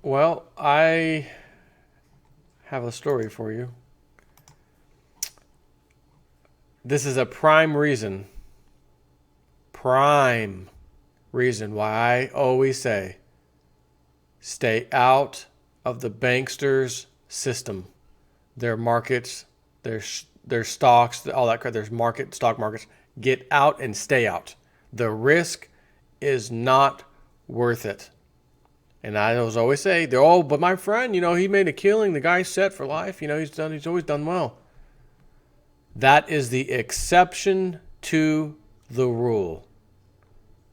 Well, I have a story for you. This is a prime reason why I always say stay out of the banksters' system. Their markets, their stocks, all that crap. There's stock markets. Get out and stay out. The risk is not worth it. And I always say, but my friend, he made a killing. The guy's set for life. He's always done well. That is the exception to the rule.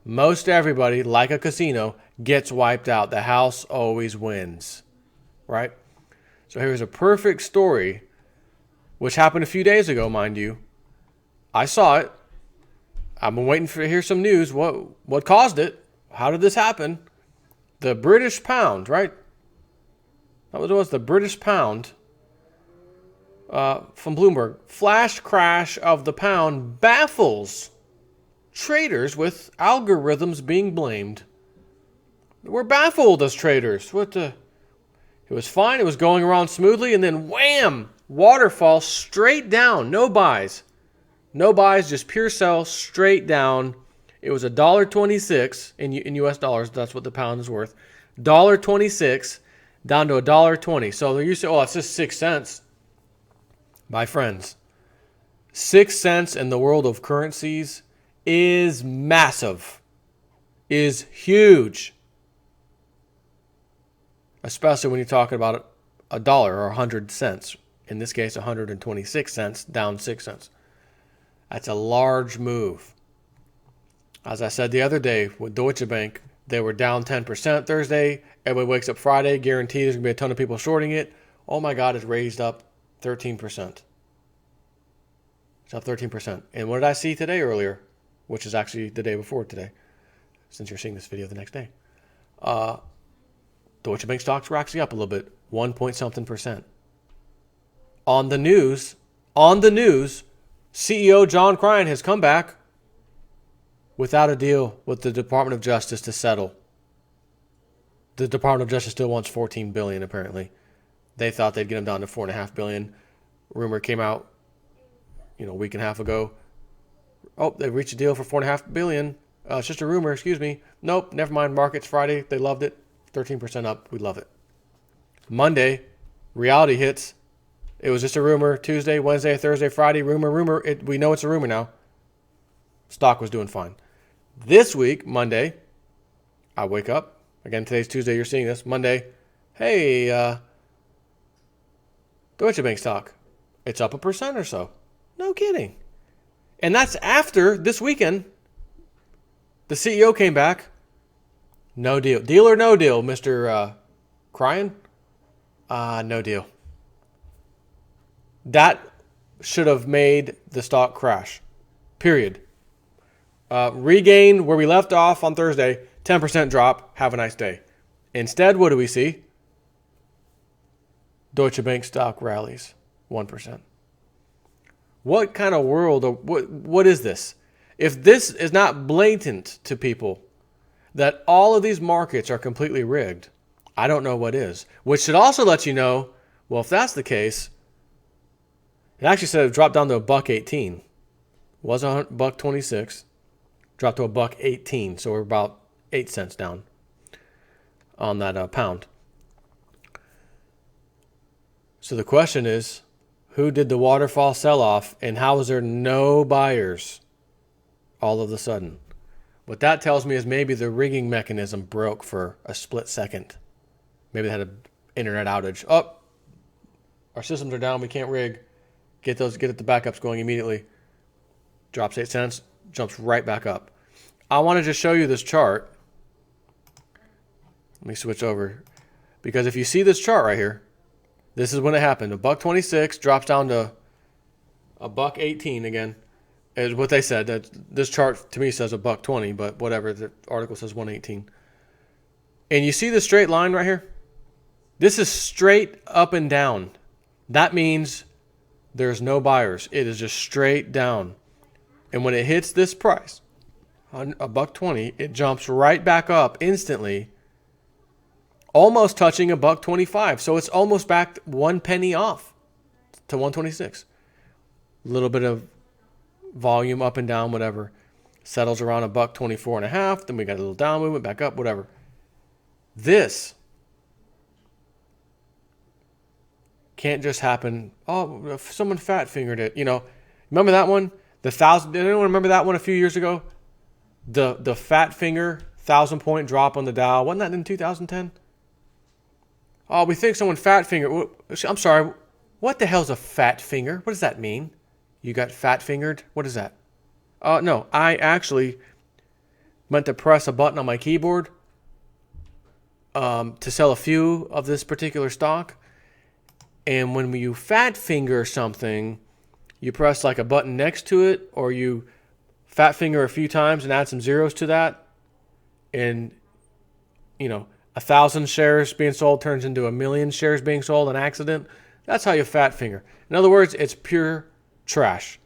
Most everybody, like a casino, gets wiped out. The house always wins, right? So here's a perfect story, which happened a few days ago, mind you. I saw it. I've been waiting to hear some news. What caused it? How did this happen? The British pound, right? That was what it was, the British pound from Bloomberg. Flash crash of the pound baffles traders with algorithms being blamed. We're baffled as traders. It was fine. It was going around smoothly, and then wham! Waterfall straight down. No buys. No buys, just pure sell straight down. It was $1.26 in U.S. dollars. That's what the pound is worth. $1.26 down to $1.20. So you say, it's just 6 cents. My friends, 6 cents in the world of currencies is massive, is huge. Especially when you're talking about a dollar or 100 cents. In this case, 126 cents, down 6 cents. That's a large move. As I said the other day with Deutsche Bank, they were down 10% Thursday. Everybody wakes up Friday, guaranteed there's going to be a ton of people shorting it. Oh my God, it's raised up 13%. It's up 13%. And what did I see today earlier? Which is actually the day before today, since you're seeing this video the next day. Deutsche Bank stocks were actually up a little bit, 1 point something percent. On the news, CEO John Cryan has come back without a deal with the Department of Justice to settle. The Department of Justice still wants $14 billion, apparently. They thought they'd get him down to $4.5 billion. Rumor came out, a week and a half ago. Oh, they reached a deal for $4.5 billion. It's just a rumor, excuse me. Nope, never mind. Markets Friday, they loved it. 13% up. We love it. Monday, reality hits. It was just a rumor. Tuesday, Wednesday, Thursday, Friday, rumor. We know it's a rumor now. Stock was doing fine. This week, Monday, I wake up. Again, today's Tuesday. You're seeing this. Monday, hey, Deutsche Bank stock. It's up 1% or so. No kidding. And that's after this weekend. The CEO came back. No deal. Deal or no deal, Mr. Cryan? No deal. That should have made the stock crash. Period. Regain where we left off on Thursday, 10% drop. Have a nice day. Instead, what do we see? Deutsche Bank stock rallies 1%. What kind of world, or what is this? If this is not blatant to people that all of these markets are completely rigged, I don't know what is. Which should also let you know, well, if that's the case, it actually said it dropped down to $1.18. It was $1.26, dropped to $1.18. So we're about 8 cents down on that pound. So the question is, who did the waterfall sell off, and how is there no buyers all of a sudden? What that tells me is maybe the rigging mechanism broke for a split second. Maybe they had an internet outage. Oh, our systems are down. We can't rig. Get the backups going immediately. Drops 8 cents, jumps right back up. I want to just show you this chart. Let me switch over. Because if you see this chart right here, this is when it happened. $1.26 drops down to $1.18 again. Is what they said. That this chart to me says $1.20, but whatever. The article says 118. And you see the straight line right here? This is straight up and down. That means there's no buyers. It is just straight down. And when it hits this price, $1.20, it jumps right back up instantly almost touching $1.25. So it's almost back 1 penny off to 126. A little bit of volume up and down, whatever. Settles around $1.24.5. Then we got a little down movement, back up, whatever. This can't just happen. Oh, if someone fat fingered it. Remember that one? Did anyone remember that one a few years ago? The fat finger 1,000-point drop on the Dow. Wasn't that in 2010? Oh, we think someone fat fingered. I'm sorry. What the hell's a fat finger? What does that mean? You got fat fingered? What is that? No, I actually meant to press a button on my keyboard to sell a few of this particular stock. And when you fat finger something, you press like a button next to it, or you fat finger a few times and add some zeros to that. And, 1,000 shares being sold turns into 1,000,000 shares being sold on accident. That's how you fat finger. In other words, it's pure trash.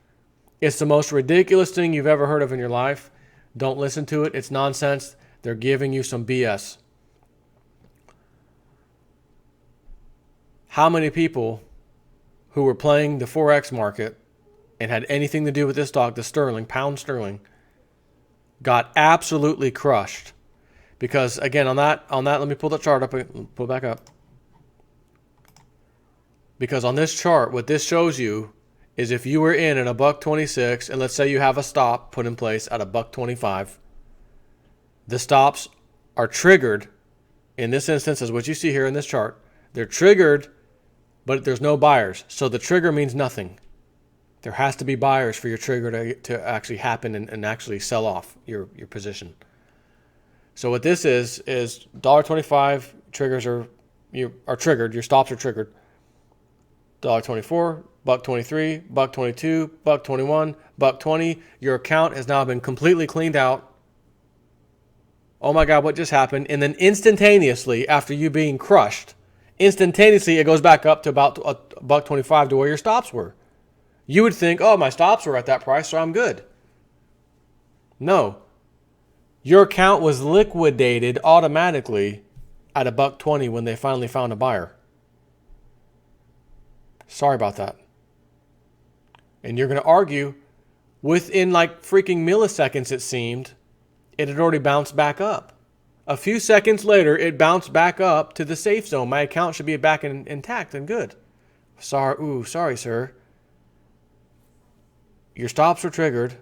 It's the most ridiculous thing you've ever heard of in your life. Don't listen to it. It's nonsense. They're giving you some BS. How many people who were playing the Forex market and had anything to do with this stock, the sterling, pound sterling, got absolutely crushed? Because again, on that, let me pull the chart up, pull it back up. Because on this chart, what this shows you is if you were in at $1.26, and let's say you have a stop put in place at $1.25, the stops are triggered. In this instance, is what you see here in this chart. They're triggered, but there's no buyers. So the trigger means nothing. There has to be buyers for your trigger to actually happen and actually sell off your position. So what this is $1.25 triggers are triggered. Your stops are triggered. $1.24, $1.23, $1.22, $1.21, $1.20. Your account has now been completely cleaned out. Oh my God, what just happened? And then instantaneously, after you being crushed, instantaneously it goes back up to about $1.25 to where your stops were. You would think, oh, my stops were at that price, so I'm good. No. Your account was liquidated automatically at $1.20 when they finally found a buyer. Sorry about that. And you're going to argue, within like freaking milliseconds it seemed, it had already bounced back up. A few seconds later, it bounced back up to the safe zone. My account should be back intact and good. Sorry, sir. Your stops were triggered.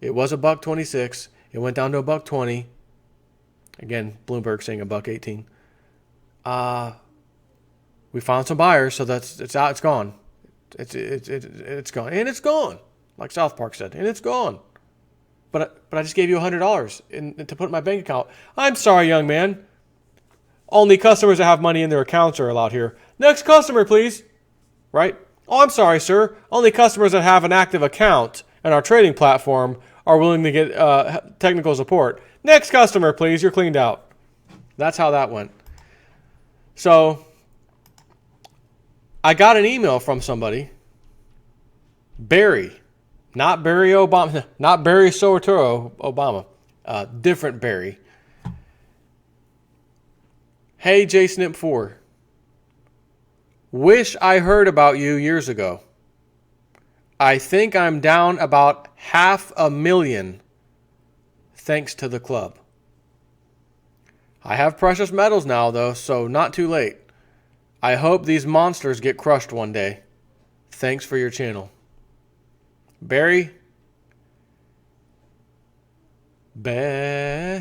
It was $1.26. It went down to $1.20. Again, Bloomberg saying $1.18. We found some buyers, so it's out. It's gone. It's gone, and it's gone. Like South Park said, and it's gone. But I just gave you $100 to put in my bank account. I'm sorry, young man. Only customers that have money in their accounts are allowed here. Next customer, please. Right? Oh, I'm sorry, sir. Only customers that have an active account in our trading platform are willing to get technical support. Next customer, please. You're cleaned out. That's how that went. So I got an email from somebody. Barry. Not Barry Obama. Not Barry Soetoro Obama. Different Barry. Hey, JSNIP4. Wish I heard about you years ago. I think I'm down about 500,000 thanks to the club. I have precious metals now, though, so not too late. I hope these monsters get crushed one day. Thanks for your channel. Barry? Barry,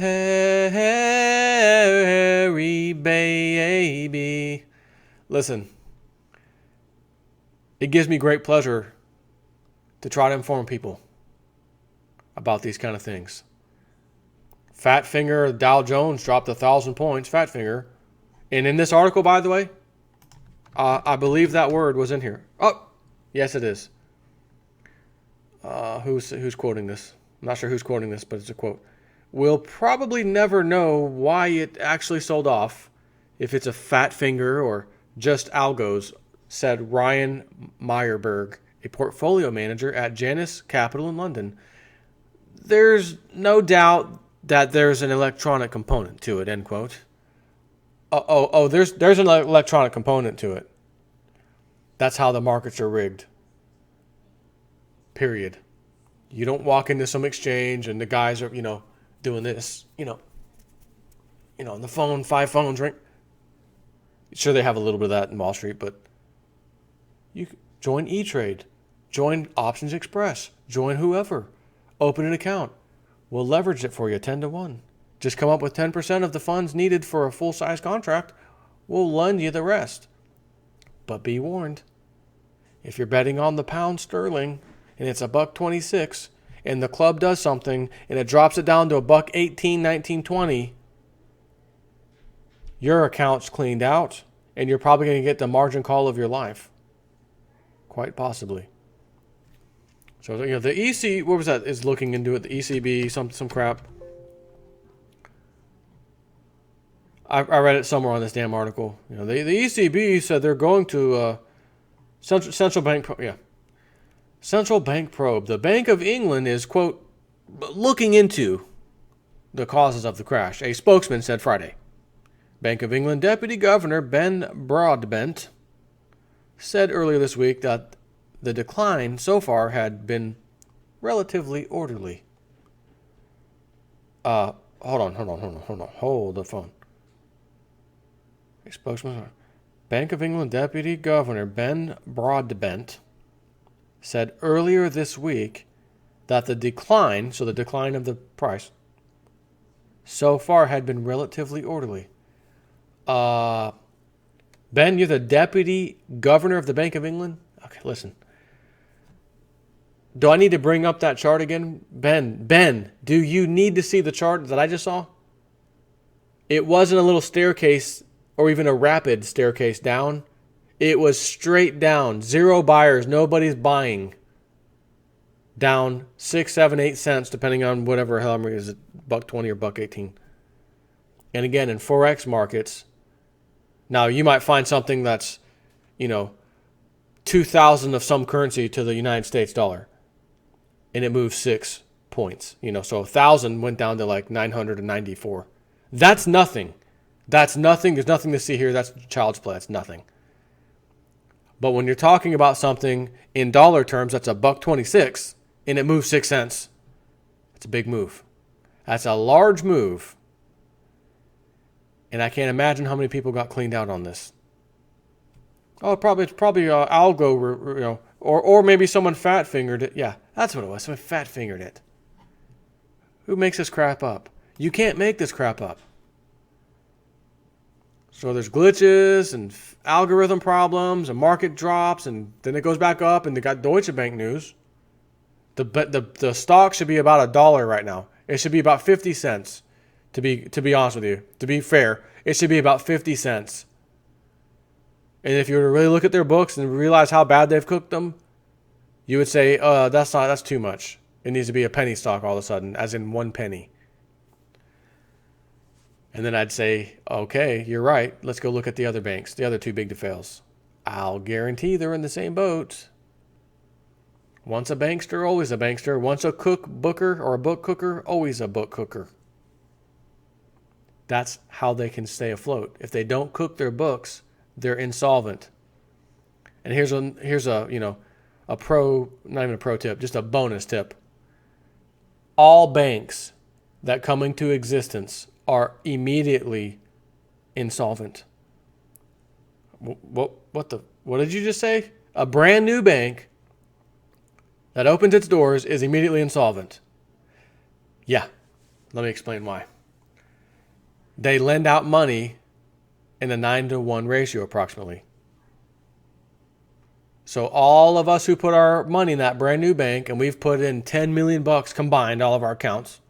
baby. Listen, it gives me great pleasure to try to inform people about these kind of things. Fat finger, Dow Jones dropped 1,000 points, fat finger. And in this article, by the way, I believe that word was in here. Oh, yes, it is. Who's quoting this? I'm not sure who's quoting this, but it's a quote. We'll probably never know why it actually sold off, if it's a fat finger or just algos, said Ryan Meyerberg, a portfolio manager at Janus Capital in London. There's no doubt that there's an electronic component to it, end quote. There's an electronic component to it. That's how the markets are rigged. Period. You don't walk into some exchange and the guys are, doing this, on the phone, 5 phones, right? Sure, they have a little bit of that in Wall Street, but you join E-Trade, join Options Express, join whoever, open an account. We'll leverage it for you 10 to 1. Just come up with 10% of the funds needed for a full-size contract. We'll lend you the rest. But be warned, if you're betting on the pound sterling and it's $1.26 and the club does something and it drops it down to $1.18, 19, 20, your account's cleaned out and you're probably going to get the margin call of your life. Quite possibly. So, the EC, what was that, is looking into it, the ECB, some crap. I read it somewhere on this damn article. The ECB said they're going to central bank probe. The Bank of England is, quote, looking into the causes of the crash, a spokesman said Friday. Bank of England Deputy Governor Ben Broadbent said earlier this week that the decline so far had been relatively orderly. Hold the phone. A spokesman. Bank of England Deputy Governor Ben Broadbent said earlier this week that the decline, so the decline of the price, so far had been relatively orderly. Ben, you're the Deputy Governor of the Bank of England? Okay, listen. Do I need to bring up that chart again? Ben, do you need to see the chart that I just saw? It wasn't a little staircase or even a rapid staircase down. It was straight down. 0 buyers. Nobody's buying. Down 6, 7, 8 cents, depending on whatever hell is it, $1.20 or $1.18. And again, in Forex markets, now you might find something that's, 2,000 of some currency to the United States dollar. And it moves 6 points. So 1,000 went down to like 994. That's nothing. That's nothing. There's nothing to see here. That's child's play. That's nothing. But when you're talking about something in dollar terms, that's $1.26, and it moves 6 cents. It's a big move. That's a large move. And I can't imagine how many people got cleaned out on this. Oh, it's probably algo, or maybe someone fat fingered it. Yeah, that's what it was. Someone fat fingered it. Who makes this crap up? You can't make this crap up. So there's glitches and algorithm problems and market drops, and then it goes back up, and they got Deutsche Bank news. The stock should be about $1 right now. It should be about 50 cents. To be honest with you, to be fair, it should be about 50 cents. And if you were to really look at their books and realize how bad they've cooked them, you would say, that's too much. It needs to be a penny stock all of a sudden, as in 1 penny. And then I'd say, okay, you're right. Let's go look at the other banks, the other 2 big to fails. I'll guarantee they're in the same boat. Once a bankster, always a bankster. Once a cook booker or a book cooker, always a book cooker. That's how they can stay afloat. If they don't cook their books, they're insolvent. And here's a pro, not even a pro tip, just a bonus tip. All banks that come into existence are immediately insolvent. What did you just say? A brand new bank that opens its doors is immediately insolvent. Yeah, let me explain why. They lend out money in a 9-to-1 ratio approximately. So all of us who put our money in that brand new bank, and we've put in $10 million combined, all of our accounts.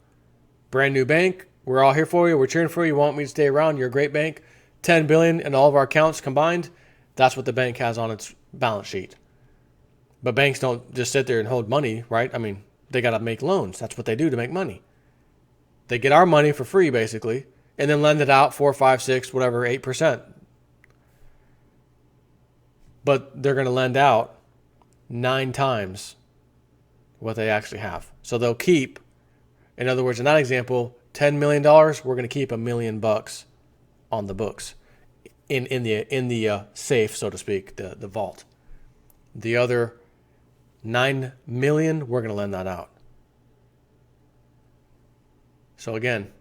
Brand new bank, we're all here for you, we're cheering for you, you want me to stay around, you're a great bank. $10 billion in all of our accounts combined, that's what the bank has on its balance sheet. But banks don't just sit there and hold money, right? I mean, they got to make loans. That's what they do to make money. They get our money for free, basically, and then lend it out 4, 5, 6, whatever, 8%. But they're going to lend out 9 times what they actually have. So they'll keep, in other words, in that example, $10 million, we're going to keep $1 million on the books. in the safe, so to speak, the vault. The other 9 million, we're going to lend that out. So again,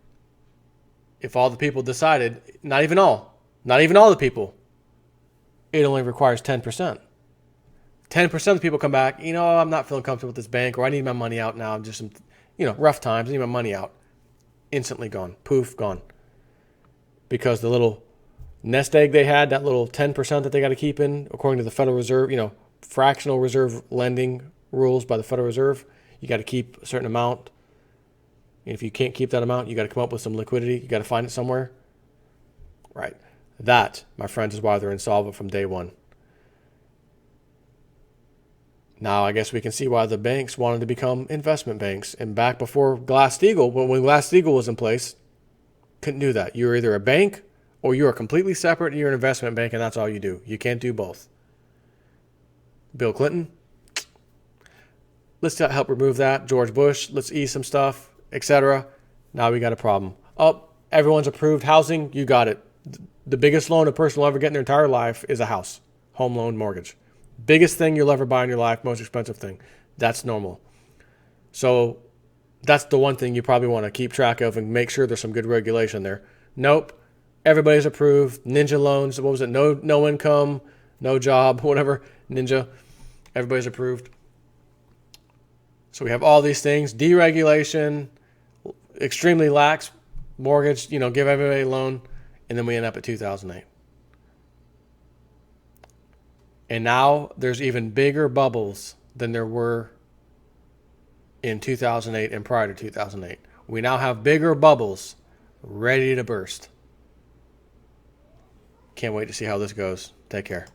if all the people decided, not even all the people, it only requires 10%. 10% of the people come back, I'm not feeling comfortable with this bank, or I need my money out now. Just some, rough times. I need my money out. Instantly gone. Poof, gone. Because the little nest egg they had, that little 10% that they got to keep in, according to the Federal Reserve, fractional reserve lending rules by the Federal Reserve, you got to keep a certain amount. And if you can't keep that amount, you got to come up with some liquidity. You got to find it somewhere. Right. That, my friends, is why they're insolvent from day one. Now, I guess we can see why the banks wanted to become investment banks. And back before Glass-Steagall, when Glass-Steagall was in place, couldn't do that. You're either a bank or you are completely separate. You're an investment bank, and that's all you do. You can't do both. Bill Clinton, let's help remove that. George Bush, let's ease some stuff, etc. Now we got a problem. Oh, everyone's approved housing. You got it. The biggest loan a person will ever get in their entire life is a house, home loan, mortgage. Biggest thing you'll ever buy in your life, most expensive thing. That's normal. So that's the one thing you probably want to keep track of and make sure there's some good regulation there. Nope. Everybody's approved. Ninja loans. What was it? No income, no job, whatever. Ninja. Everybody's approved. So we have all these things. Deregulation, extremely lax mortgage, give everybody a loan. And then we end up at 2008. And now there's even bigger bubbles than there were in 2008 and prior to 2008. We now have bigger bubbles ready to burst. Can't wait to see how this goes. Take care.